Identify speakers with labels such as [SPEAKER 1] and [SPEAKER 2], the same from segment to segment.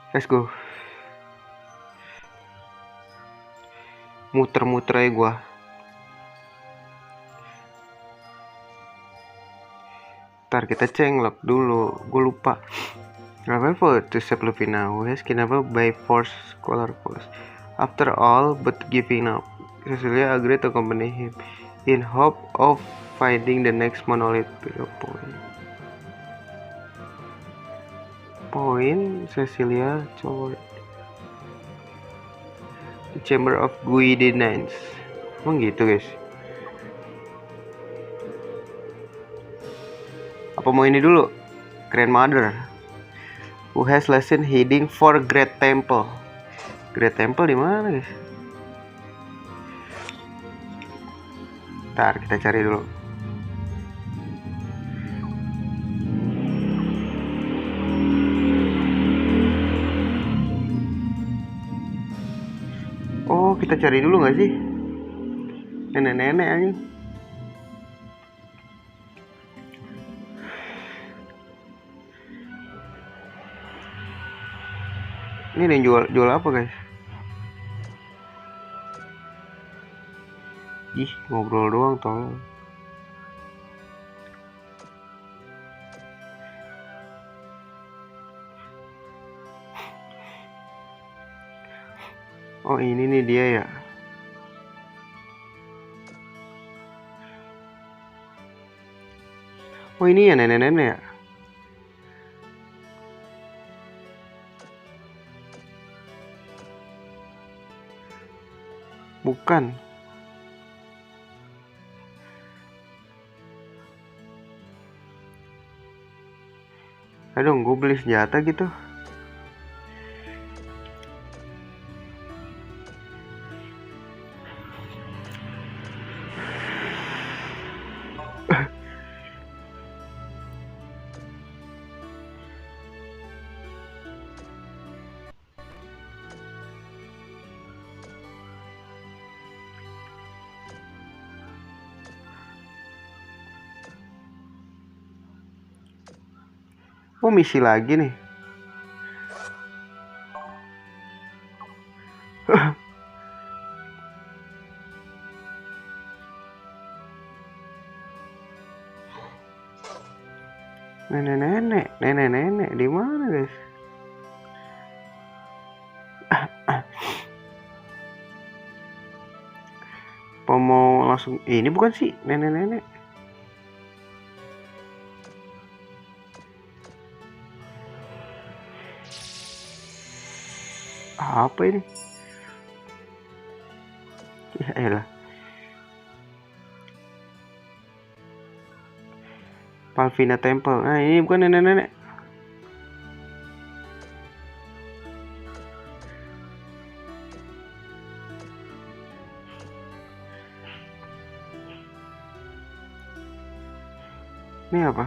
[SPEAKER 1] Let's go. Muter-muter aja gua. Ntar kita cenglok dulu. Gue lupa. However, to save Lupina, who has kidnapped by force Scholar Course. After all but giving up, Cecilia agreed to accompany him in hope of finding the next monolith to the point. Cecilia toward the chamber of Guidinines. Emang gitu guys? Apa mau ini dulu? Grandmother, who has lesson heading for Great Temple. Great Temple di mana guys? Ntar kita cari dulu. Oh, kita cari dulu nggak sih? Nenek-nenek aja. Ini yang jual apa guys? Ih, ngobrol doang tolong. Oh, ini nih dia ya. Oh, ini ya nenek-nenek ya. Bukan. Aduh, gue beli senjata gitu. Oh, misi lagi nih. Nenek-nenek di mana guys? Apa mau langsung ini bukan sih nenek-nenek? Apa ini? Ya elah. Palvina Temple. Nah, ini bukan nenek-nenek. Ini apa?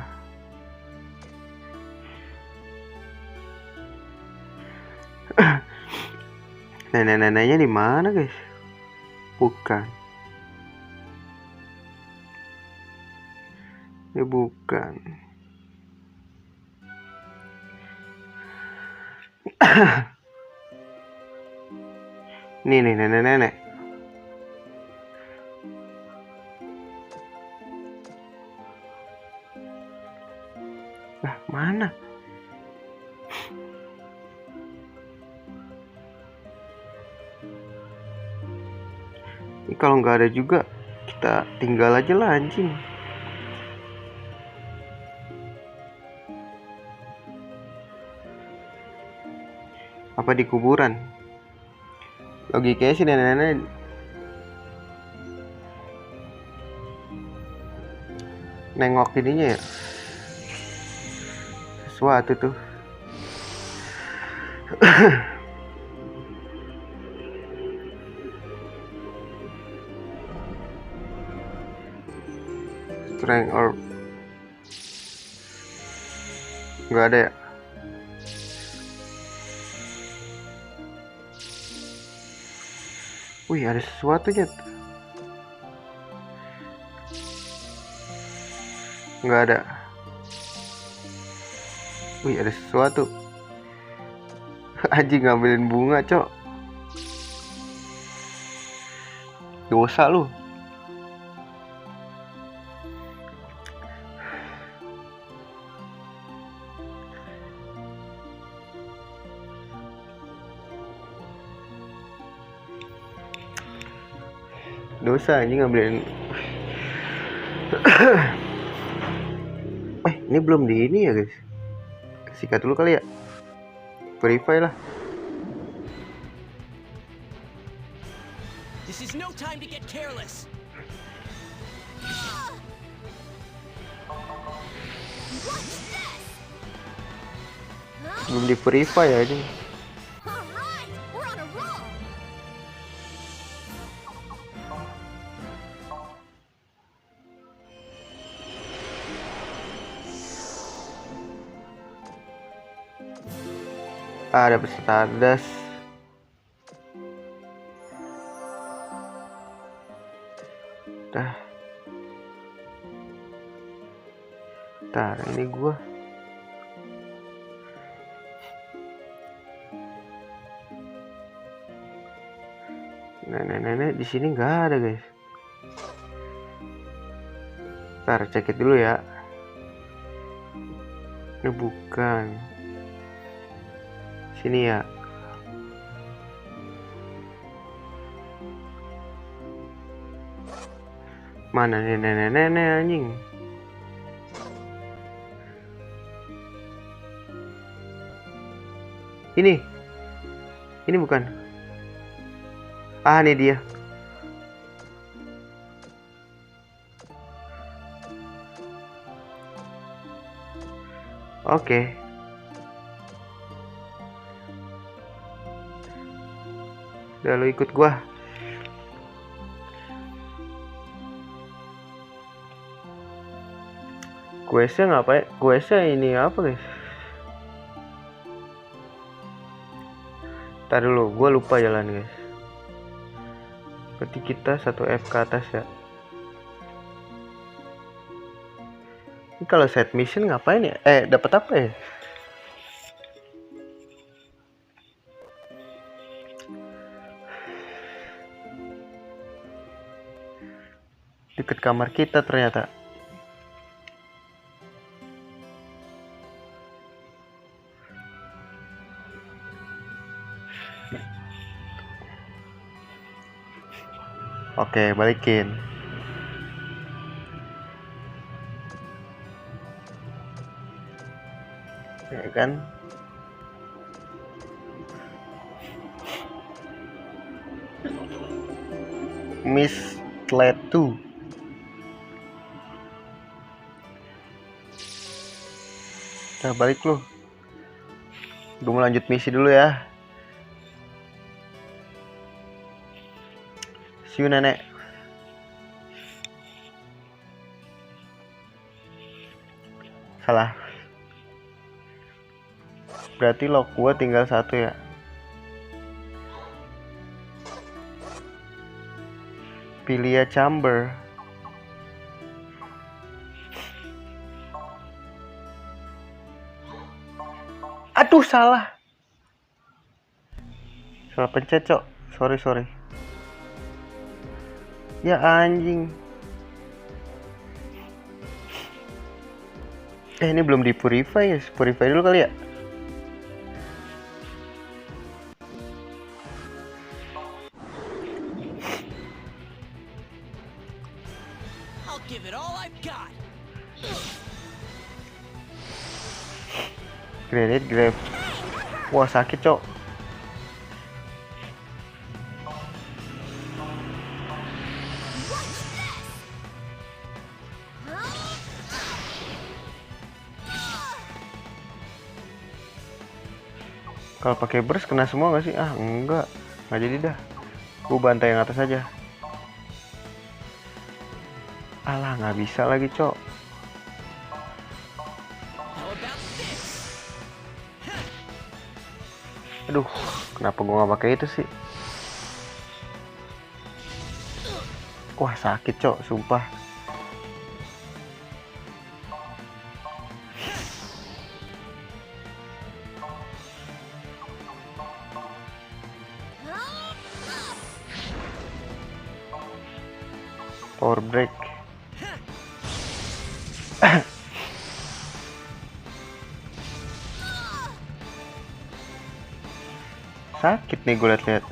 [SPEAKER 1] Nenek-neneknya di mana guys? Bukan. Ini bukan. Nih nenek-nenek. Lah, mana? Ini kalau nggak ada juga kita tinggal aja lah anjing. Apa di kuburan? Logikanya sih nenek-nenek nengok ininya ya. Sesuatu tuh. Strength orb. Nggak ada ya? Wih, ada sesuatu ya. Nggak ada. Wih, ada sesuatu. Anjing ngambilin bunga, cok. Dosa lu. Dosa anjing ngambilin. Ini belum di ini ya, guys. Sikat dulu kali ya. Verify lah.
[SPEAKER 2] This is no time to get careless.
[SPEAKER 1] Belum di verify ya ini. Ada peserta das. Dah. Ntar ini gua. Nenek-nenek di sini nggak ada, guys. Ntar cek dulu ya. Ini bukan. Sini ya. Mana nenek-nenek anjing? Ini bukan. Ah, ini dia. Oke. Udah, lo ikut gua. Questnya ngapain? Questnya ini apa, guys? Ntar dulu, gua lupa jalan, guys. Berarti kita 1 F ke atas ya. Ini kalau set mission ngapain ya? Dapat apa ya? Deket kamar kita ternyata. Oke, balikin. Ya kan? Miss Letu. Nah, balik lu. Gue mau lanjut misi dulu ya. See you, nenek. Salah. Berarti lock gua tinggal 1 ya. Pilia Chamber. Aduh, salah. Salah pencet, cok. Sorry. Ya anjing. Ini belum di purify ya. Purify dulu kali ya.
[SPEAKER 2] I'll give it all I've got.
[SPEAKER 1] Grenade grab. Wah, sakit, cok. Kalau pakai burst kena semua gak sih? Ah, enggak jadi dah. Gue bantai yang atas aja. Alah, nggak bisa lagi, cok. Aduh, kenapa gue nggak pakai itu sih? Wah, sakit, cok, sumpah. Power break. Sakit nih gue liat-liat.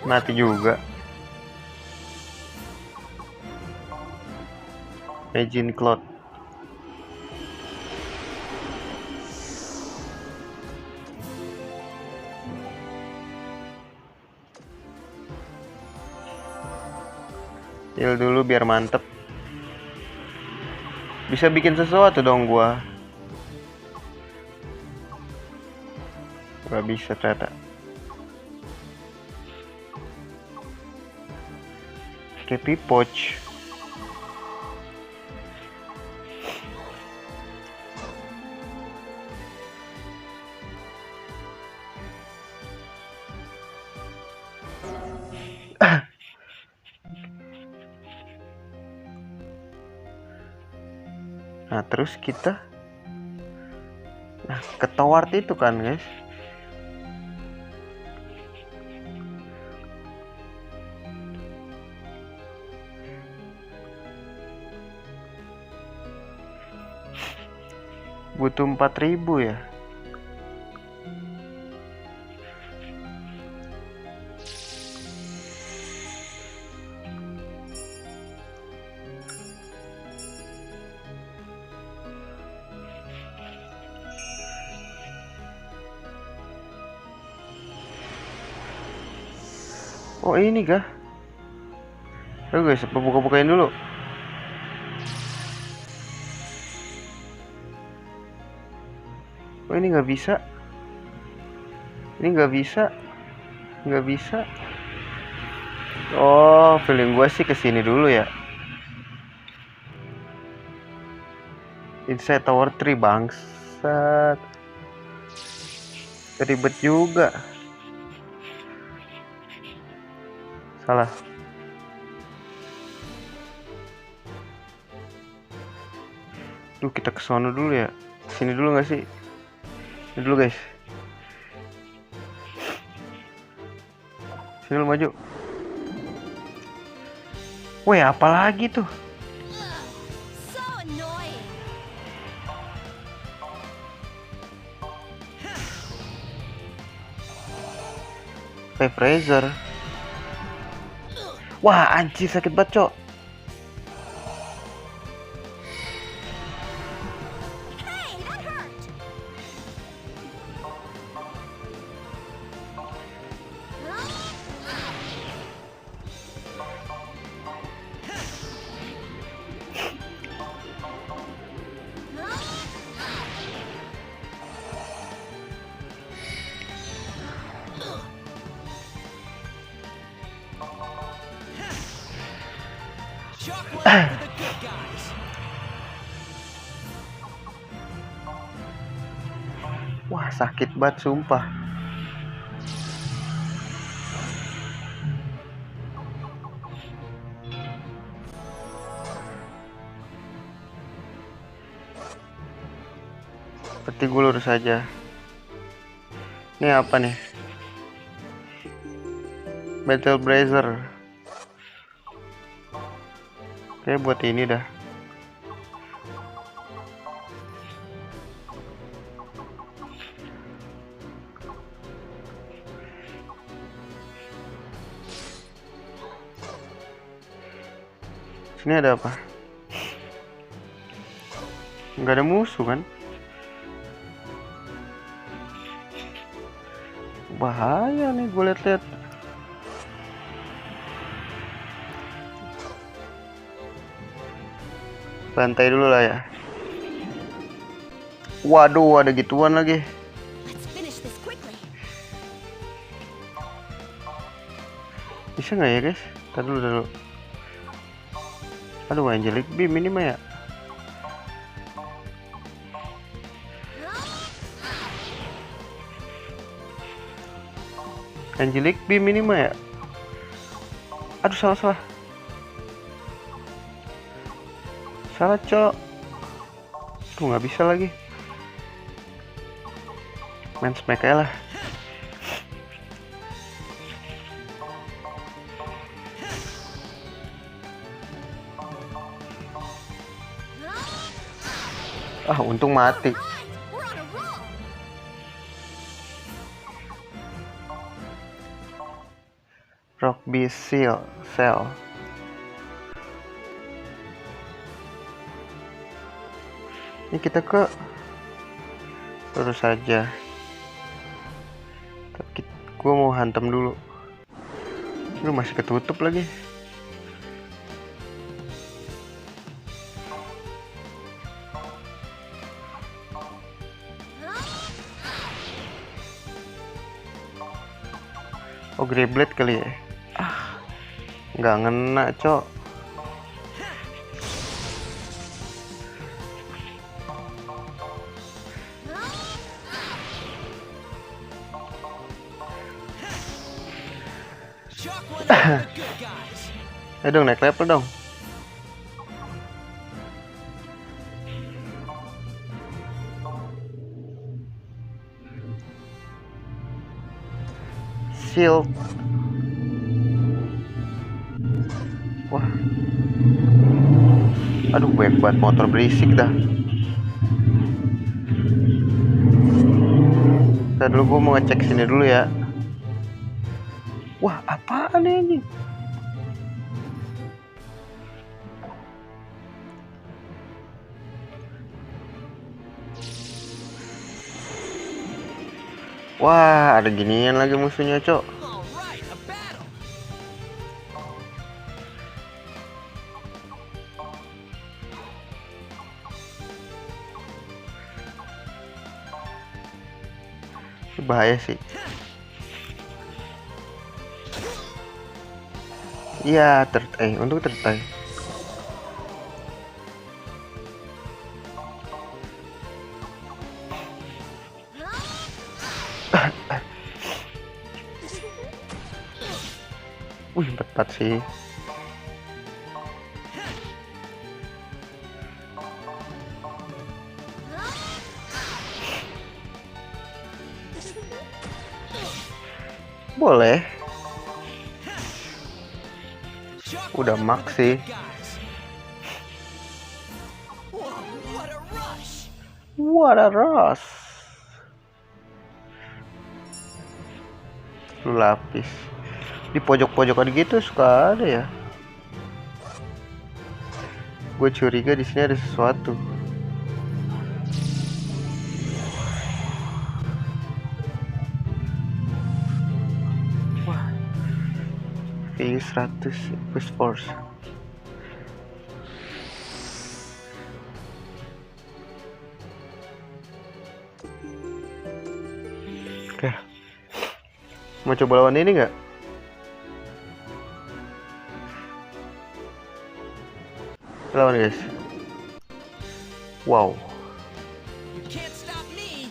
[SPEAKER 1] Mati juga. Magin Cloud. Heal dulu biar mantep. Bisa bikin sesuatu dong gua. Gak bisa ternyata. Kayak Poch. Nah terus kita ke tower itu kan guys. Butuh 4.000 ya. Oh ini kah? Ayo guys, buka-bukain dulu. Oh ini nggak bisa. Ini nggak bisa. Nggak bisa. Oh, feeling gue sih kesini dulu ya. Inside Tower 3 bangsat. Ribet juga. Salah. Duh, kita ke sono dulu ya. Sini dulu nggak sih? Sini dulu guys. Sini dulu maju. Weh, apa lagi tuh?
[SPEAKER 3] So annoying.
[SPEAKER 1] Kayak Fraser. Wah, anjir sakit banget, Cok.
[SPEAKER 3] Hey, that hurt.
[SPEAKER 2] Shockwave for the good guys.
[SPEAKER 1] Wah, sakit banget sumpah. Seperti gue lurus aja. Ini apa nih? Battle Brazier. Oke, buat ini dah. Sini ada apa? Nggak ada musuh kan? Bahaya nih gue liat-liat. Bantai dulu lah ya. Waduh, ada gituan lagi.
[SPEAKER 3] Let's finish this quickly.
[SPEAKER 1] Bisa nggak ya guys? Tar dulu. Aduh, Angelic Beam ini mah ya. Angelic Beam ini mah ya. Aduh, salah. Salah, Cok. Tuh nggak bisa lagi. Main smack aja lah. Untung mati.
[SPEAKER 3] We're on a roll.
[SPEAKER 1] Rockby Cell. Ini kita ke terus saja. Tapi gua mau hantam dulu. Lu masih ketutup lagi. Oh, Grey Blade kali ya. Nggak ngena, cok.
[SPEAKER 2] Chalk one up for the good guys.
[SPEAKER 1] Ayo dong, naik level dong. Shield. Wah. Aduh, banyak banget motor berisik dah. Ntar dulu gue mau ngecek sini dulu ya. Wah, apaan ini? Wah, ada ginian lagi musuhnya, cok.
[SPEAKER 2] All right, a battle.
[SPEAKER 1] Bahaya sih. Iya, untuk third eye. Wih, 4 sih. Boleh.
[SPEAKER 2] Chalk
[SPEAKER 1] Udah
[SPEAKER 2] one up
[SPEAKER 1] max
[SPEAKER 2] for the
[SPEAKER 1] sih.
[SPEAKER 2] good guys. Whoa, what a rush.
[SPEAKER 1] What a rush. Lu lapis. Di pojok-pojokan gitu suka ada ya. Gue curiga di sini ada sesuatu. Wah. V100 Push Force. Oke. Mau coba lawan ini nggak? Lawan guys. Wow.
[SPEAKER 2] You can't stop me.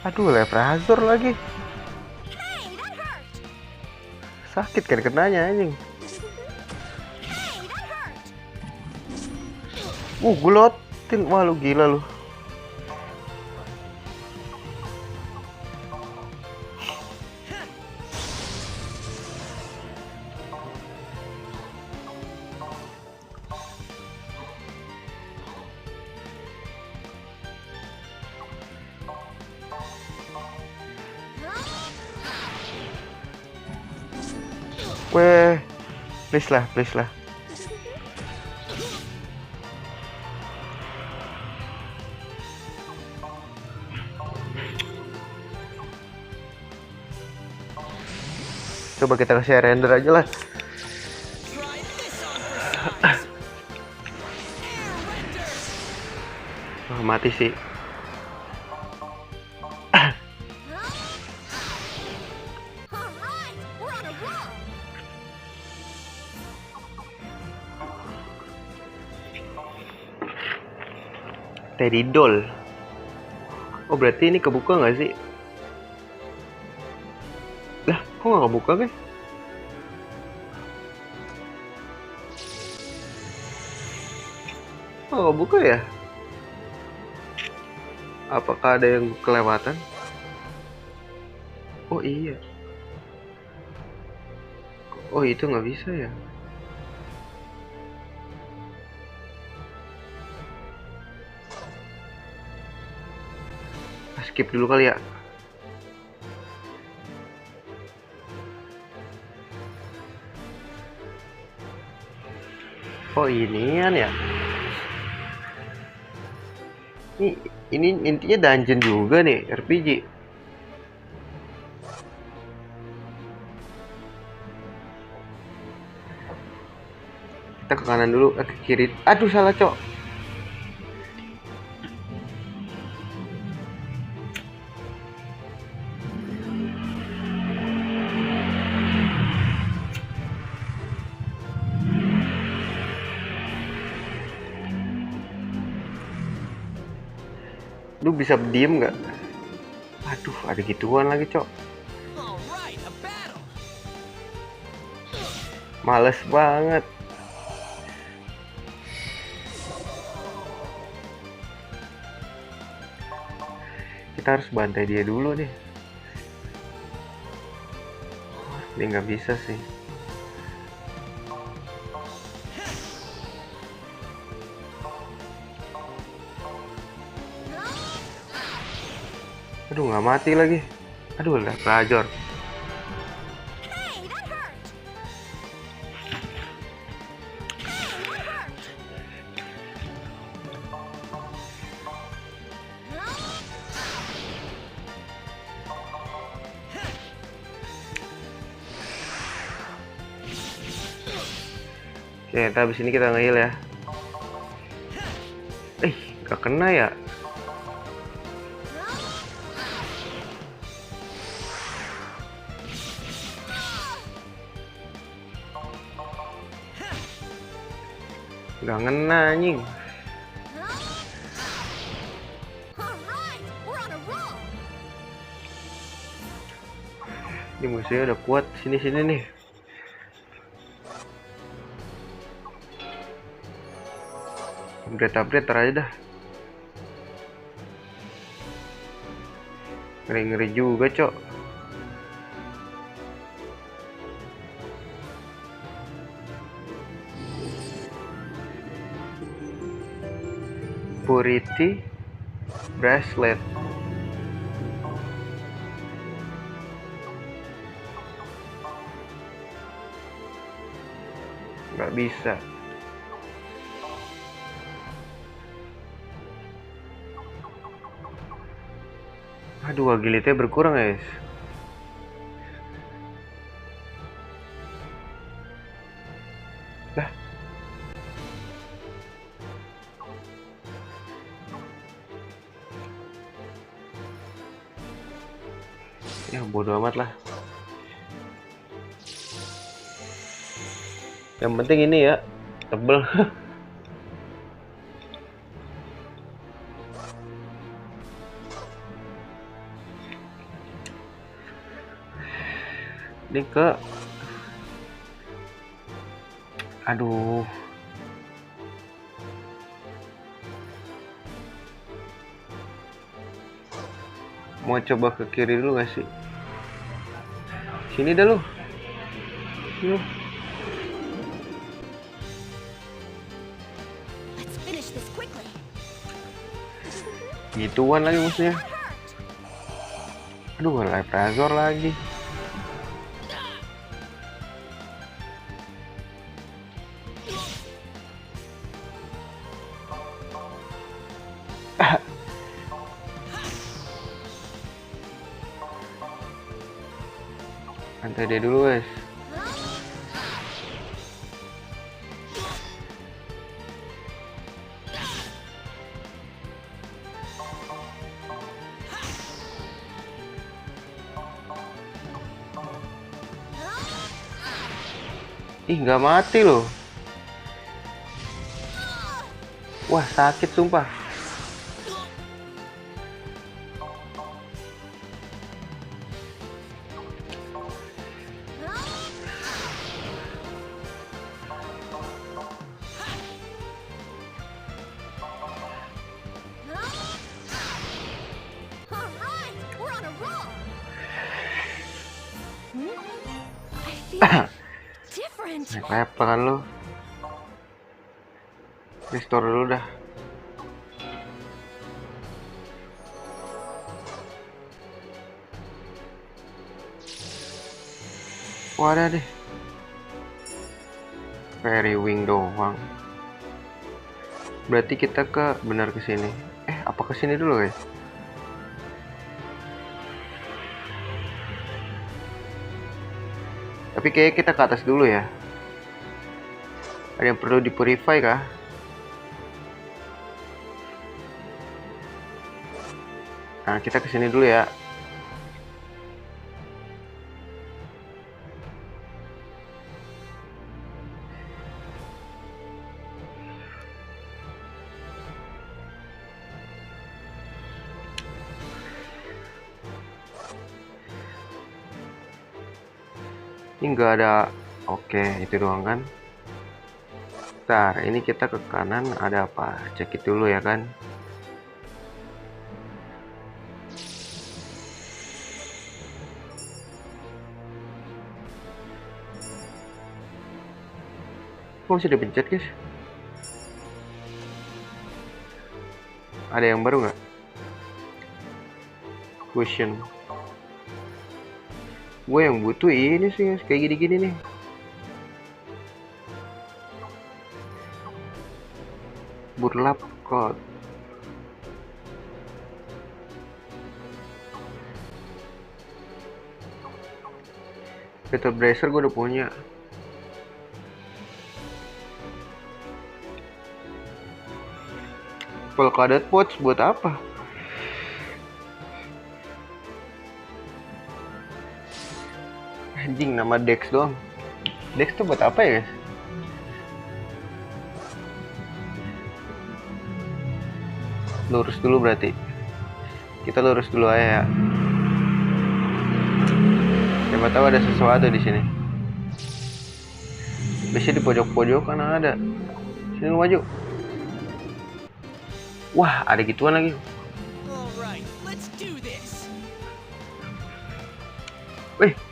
[SPEAKER 1] Aduh, Leprechaun lagi.
[SPEAKER 3] Hey, that hurt.
[SPEAKER 1] Sakit kan kenanya anjing.
[SPEAKER 3] Hey, that hurt.
[SPEAKER 1] Gulotin. Wah, lu gila lu. Weh, please lah. Coba kita kasih render aja lah.
[SPEAKER 2] Try this on for size. Air render.
[SPEAKER 1] Mati sih.
[SPEAKER 3] All right, we're on a roll.
[SPEAKER 1] Teddy Doll. Oh, berarti ini kebuka nggak sih? Lah, kok nggak kebuka guys? Kok nggak kebuka ya? Apakah ada yang kelewatan? Oh iya. Oh itu nggak bisa ya? Skip dulu kali ya. Oh inian ya. Ini intinya dungeon juga nih, RPG. Kita ke kanan dulu, ke kiri. Aduh salah cok. Lu bisa diem nggak? Aduh, ada gituan lagi, cok.
[SPEAKER 2] All right, a battle.
[SPEAKER 1] Males banget. Kita harus bantai dia dulu nih. Dia nggak bisa sih. Aduh, nggak mati lagi. Aduh, udah pelajor.
[SPEAKER 3] Hey, that hurt. Hey, that hurt.
[SPEAKER 1] Oke, ntar abis ini kita nge-heal ya. Gak kena ya? Gak ngena anjing.
[SPEAKER 3] All right, we're on a roll.
[SPEAKER 1] Ini musuhnya udah kuat. Sini-sini nih. Upgrade ntar aja dah. Ngeri-ngeri juga cok. Purity bracelet. Nggak bisa. Aduh, agility berkurang guys. Lah. Ya bodo amat lah. Yang penting ini ya, tebel. Ini ke, aduh, mau coba ke kiri dulu gak sih? Sini dah lu. Sini.
[SPEAKER 3] Let's finish this quickly.
[SPEAKER 1] Gituan lagi musuhnya. Aduh, live razor lagi. Santai dia dulu guys. Ih, nggak mati loh. Wah, sakit sumpah.
[SPEAKER 3] Different.
[SPEAKER 1] Naik level kan lu. Restore dulu dah. Wadah deh. Fairy wing doang. Berarti kita benar ke sini. Apa ke sini dulu, guys? Tapi kayaknya kita ke atas dulu ya. Ada yang perlu di-purify kah? Nah, kita ke sini dulu ya. Ini enggak ada. Oke, itu doang kan. Bentar, ini kita ke kanan ada apa? Cek itu dulu ya kan. Kok bisa dipencet, guys? Ada yang baru nggak? Question. Gue yang butuh ini sih, guys. Kayak gini-gini nih. Burlap code. Battle Bracer gue udah punya. Polkadot Watch buat apa? Anjing, nama Dex doang. Dex tuh buat apa ya, guys? Lurus dulu berarti. Kita lurus dulu aja ya. Siapa tahu ada sesuatu di sini. Biasanya di pojok-pojok kan ada. Sini lu maju. Wah, ada gituan lagi.
[SPEAKER 2] Alright, let's do this.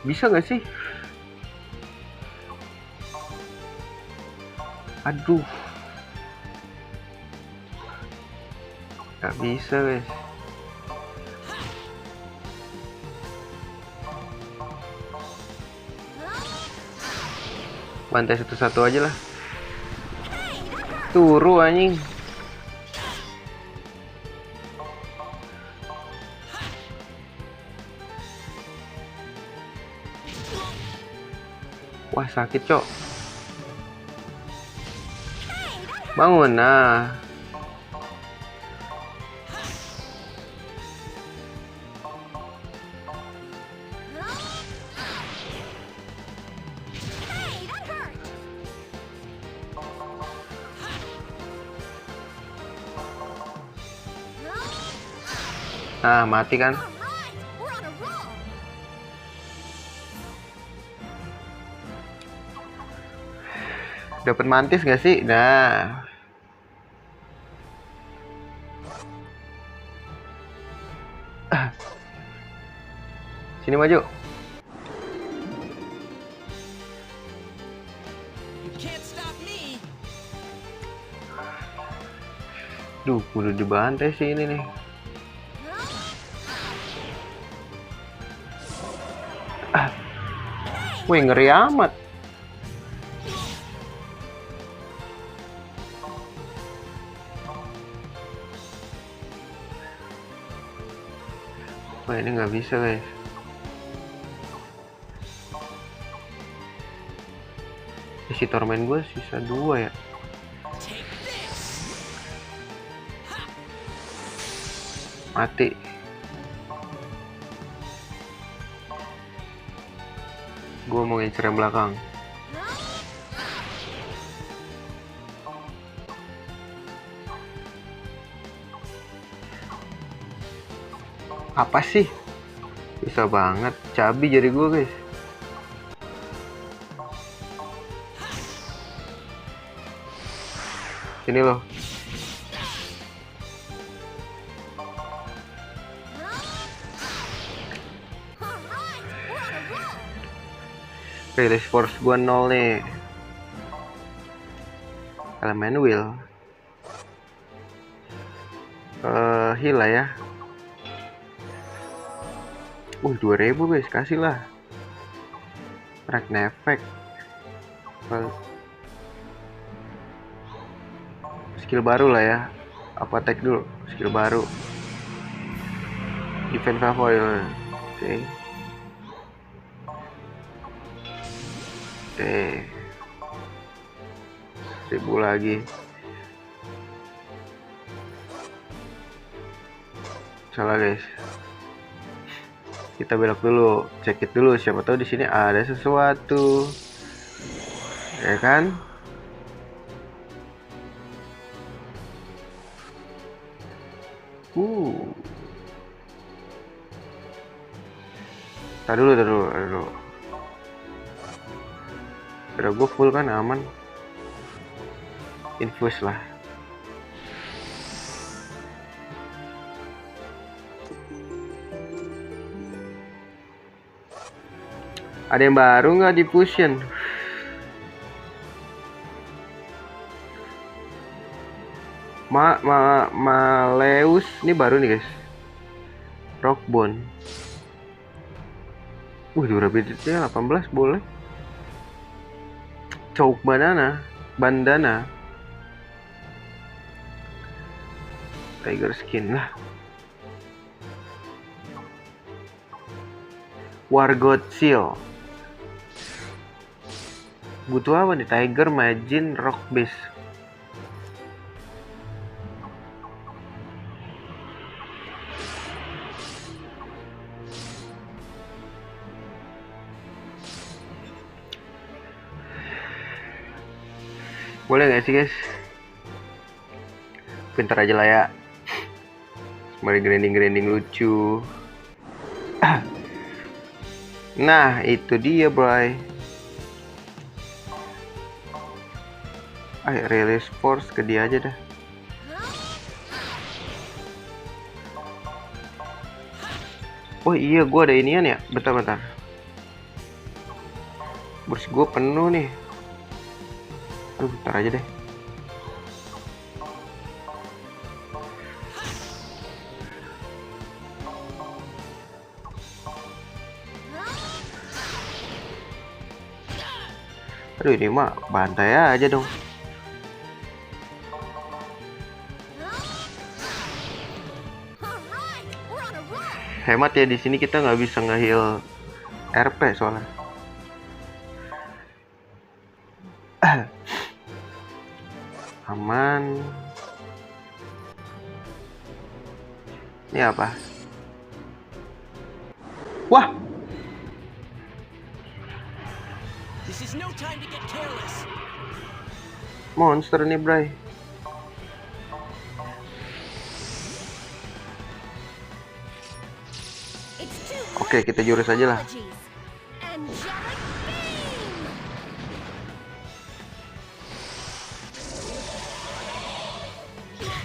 [SPEAKER 1] Bisa nggak sih? Aduh. Nggak bisa, guys. Bantai satu-satu aja lah. Turu anjing. Wah, sakit, Cok. Bangun, nah. Nah, mati kan?
[SPEAKER 3] Alright, we're on a roll.
[SPEAKER 1] Dapat mantis gak sih? Nah. Sini maju.
[SPEAKER 2] You can't stop me.
[SPEAKER 1] Duh, udah dibantai sih ini nih. Wih, ngeri amat. Wah, ini nggak bisa, guys. Isi torment gue sisa 2 ya.
[SPEAKER 2] Take this.
[SPEAKER 1] Mati. Gue mau ngincer yang belakang. Apa sih? Bisa banget. Cabi jadi gue, guys. Sini loh.
[SPEAKER 3] Alright, we're on a roll.
[SPEAKER 1] Release force gua 0 nih. Elemen will. Heal lah ya. 2000 guys, kasih lah. Ragna effect. Skill baru lah ya. Apa attack dulu? Skill baru. Defense foil. Oke. Oke. 1000 lagi. Salah guys. Kita belok dulu, check it dulu, siapa tahu di sini ada sesuatu. Ya kan? Tar dulu. Udah gue full kan, aman. Infuse lah. Ada yang baru nggak di fusion? Maleus ini baru nih guys. Rockbone. Durability-nya 18 boleh. Choke bandana. Tiger skin lah. Wargot Seal. Butuh apa nih? Tiger, Majin, Rock Base. Boleh gak sih guys? Pintar aja lah ya. Mari grinding lucu. Nah itu dia bray. Ayo release force ke dia aja dah. Oh iya, gua ada inian ya. Bentar. Burst gua penuh nih. Bentar aja deh. Aduh, ini mah bantai aja dong. Hemat ya, di sini kita nggak bisa nge-heal RP soalnya. Aman. Ini apa? Wah.
[SPEAKER 2] This is no time to get careless.
[SPEAKER 1] Monster nih, bray. Oke, kita jurus aja lah.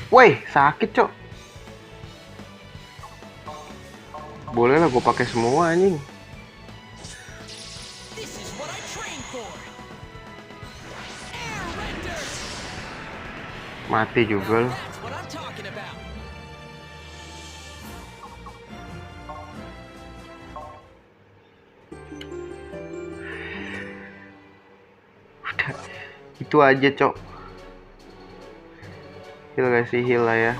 [SPEAKER 1] Woi, sakit cok. Boleh lah, gue pakai semua anjing.
[SPEAKER 2] This is what I trained for. Air render.
[SPEAKER 1] Mati juga loh.
[SPEAKER 2] That's what I'm talking about.
[SPEAKER 1] Udah, itu aja cok. Heal kasih heal lah ya.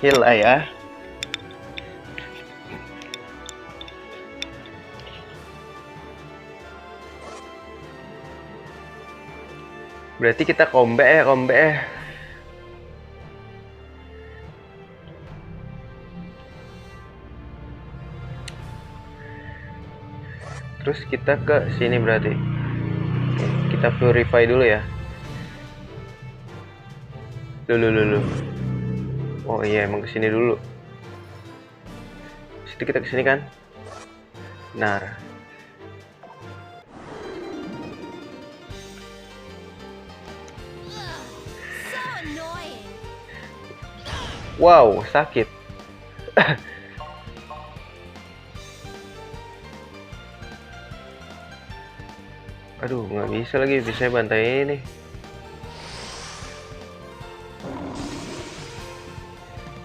[SPEAKER 1] Heal lah ya. Berarti kita combat ya. Terus kita ke sini berarti. Kita purify dulu ya. Dulu. Oh iya, emang kesini dulu. Situ kita kesini kan? Benar. Wow, sakit. Aduh, nggak bisa lagi, bisa bantai ini.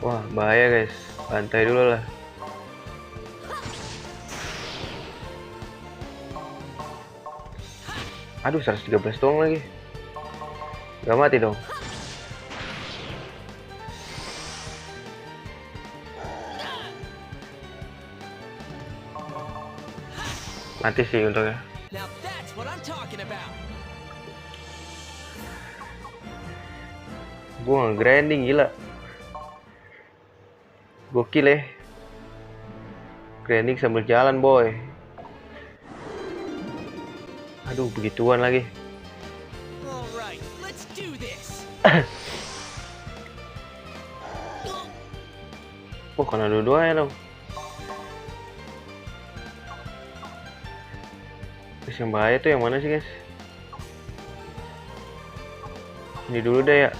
[SPEAKER 1] Wah, bahaya guys. Bantai dulu lah. Aduh, 113 doang lagi. Gak mati dong. Mati sih untungnya.
[SPEAKER 2] Now that's what I'm talking about.
[SPEAKER 1] Gua nge-grinding gila. Gokil ya. Grinding sambil jalan boy. Aduh, begituan lagi.
[SPEAKER 2] Alright, let's do this.
[SPEAKER 1] Oh, kena dua-duanya dong. Terus yang bahaya tuh yang mana sih guys? Ini dulu deh ya.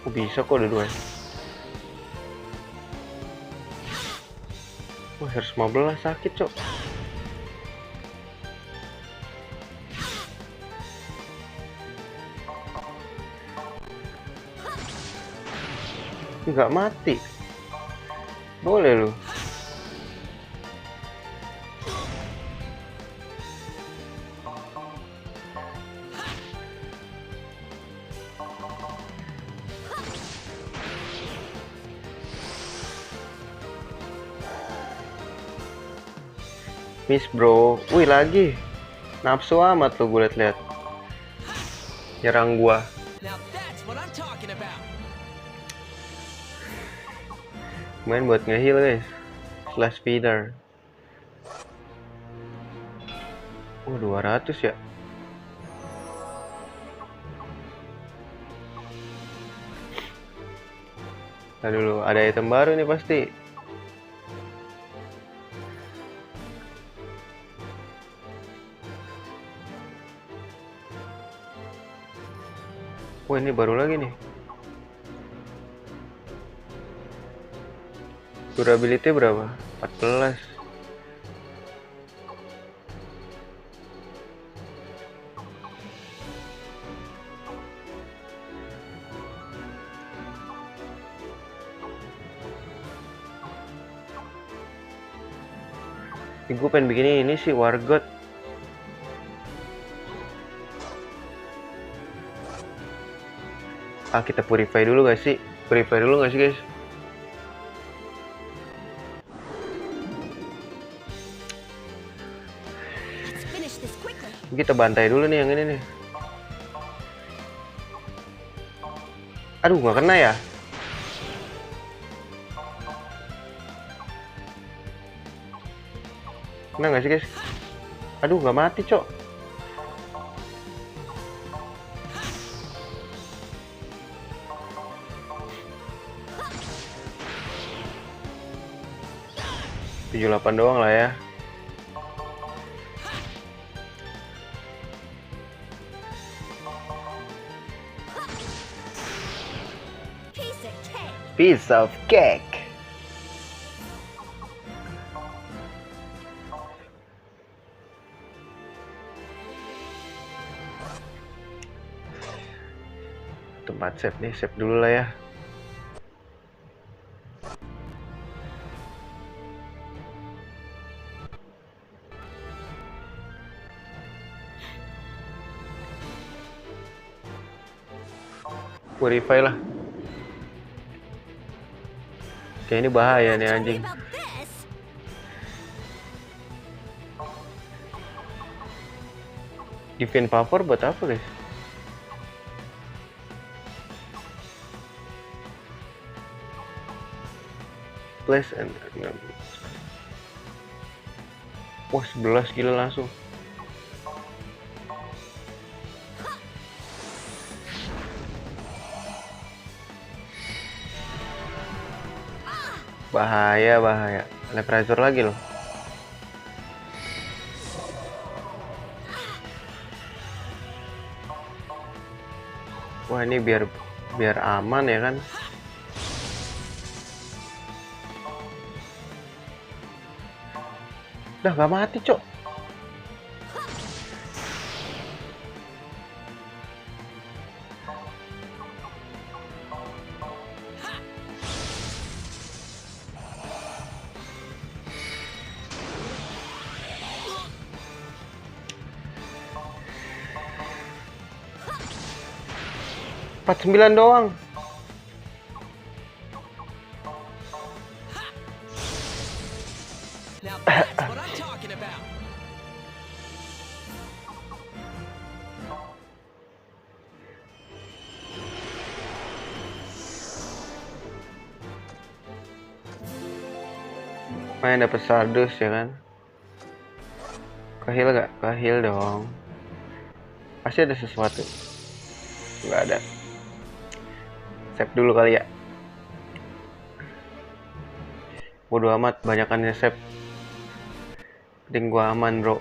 [SPEAKER 1] Oh, bisa kok dua-duanya. Wah, 115 sakit cok. Nggak mati. Boleh lu. Miss bro. Wih lagi. Nafsu amat tuh gue liat-liat. Nyerang gua.
[SPEAKER 2] Now that's what I'm talking about.
[SPEAKER 1] Main buat nge-heal guys. Slash speeder. Oh, 200 ya. Nah dulu, ada item baru nih pasti. Wah, ini baru lagi nih. Durability berapa? 14. Gue pengen bikin ini sih, Wargot. Ah, kita purify dulu gak sih? Purify dulu gak sih guys?
[SPEAKER 3] Let's finish this quickly.
[SPEAKER 1] Kita bantai dulu nih yang ini nih. Aduh, nggak kena ya? Kena nggak sih guys? Aduh, nggak mati cok. Tujuh 78 doang lah ya.
[SPEAKER 3] Piece of cake.
[SPEAKER 1] Piece of cake. Tempat save nih, save dulu lah ya. Purify lah. Kayak ini bahaya nih
[SPEAKER 3] Tell me
[SPEAKER 1] anjing.
[SPEAKER 3] about this.
[SPEAKER 1] Divine Power buat apa guys? Place and wah 11 gila langsung. Bahaya, bahaya. Leprezor lagi loh. Wah, ini biar aman ya kan. Udah gak mati, Cok. Empat 49 doang.
[SPEAKER 2] Now that's what I'm talking about.
[SPEAKER 1] Main dapet Stardust ya kan. Ke-heal gak? Ke-heal dong. Pasti ada sesuatu. Nggak ada. Save dulu kali ya. Bodo amat, banyakannya save. Penting gua aman, bro.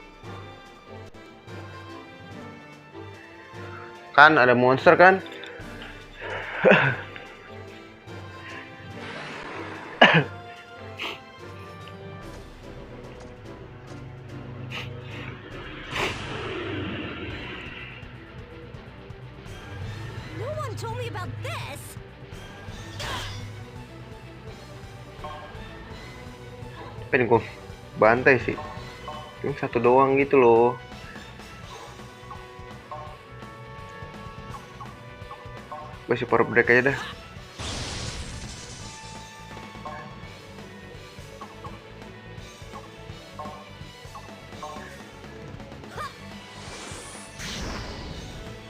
[SPEAKER 1] Kan ada monster kan?
[SPEAKER 3] No one told me about this.
[SPEAKER 1] Pengen gua bantai sih. Ini satu doang gitu loh. Gue si power break aja dah.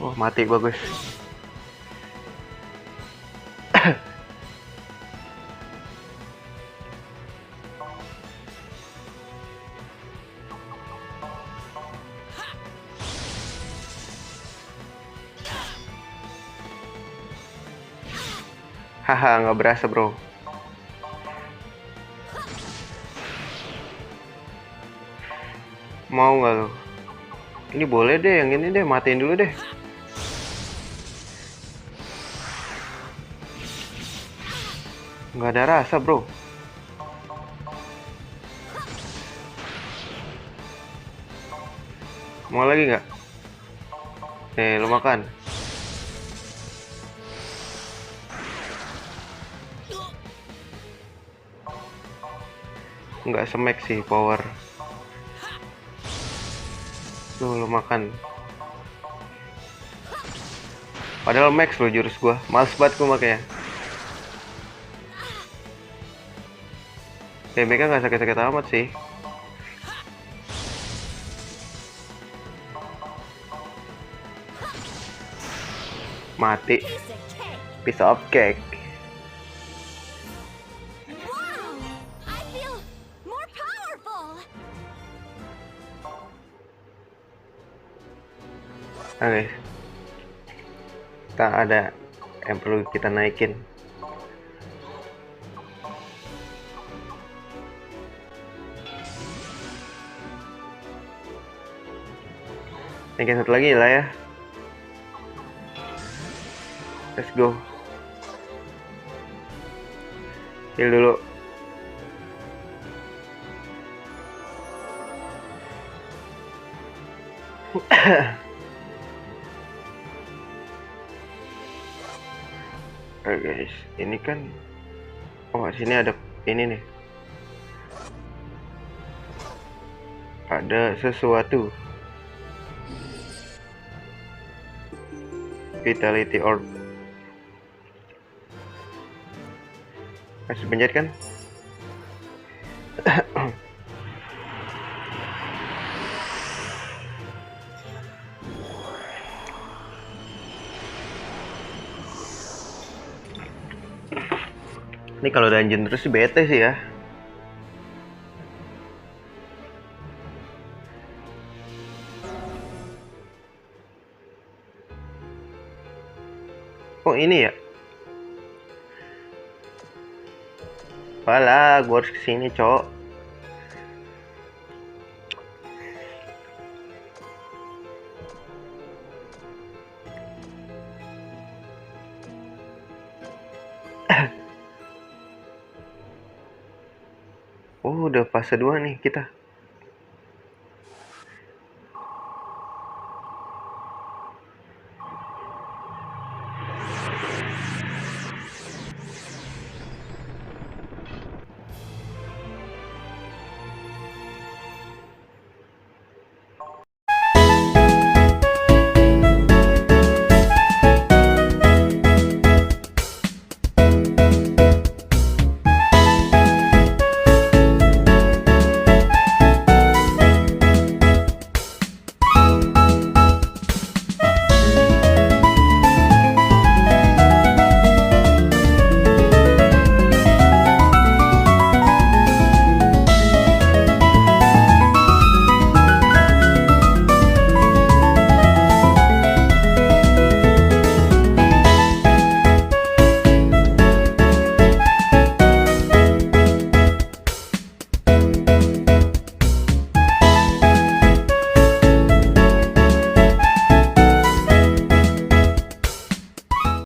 [SPEAKER 1] Oh, mati bagus. Haha, nggak berasa bro. Mau nggak lo? Ini boleh deh, yang ini deh, matiin dulu deh. Nggak ada rasa bro. Mau lagi nggak? Nih, lo makan. Nggak semek sih power. Tuh, lo makan. Padahal max lo jurus gua. Males banget gua makanya. Mecha nggak sakit-sakit amat sih. Mati.
[SPEAKER 3] Piece of cake.
[SPEAKER 1] Piece of cake.
[SPEAKER 3] Wow! I feel more powerful.
[SPEAKER 1] Oke. Kita ada yang perlu kita naikin. Naikin satu lagi lah ya. Let's go. Heal dulu. Oke guys, ini kan, oh sini ada ini nih, ada sesuatu. Vitality Orb. Masih pencet kan? Ini kalau dungeon terus sih bete sih ya. Oh ini ya? Walah, gua harus kesini cok. Oh, udah fase 2 nih kita.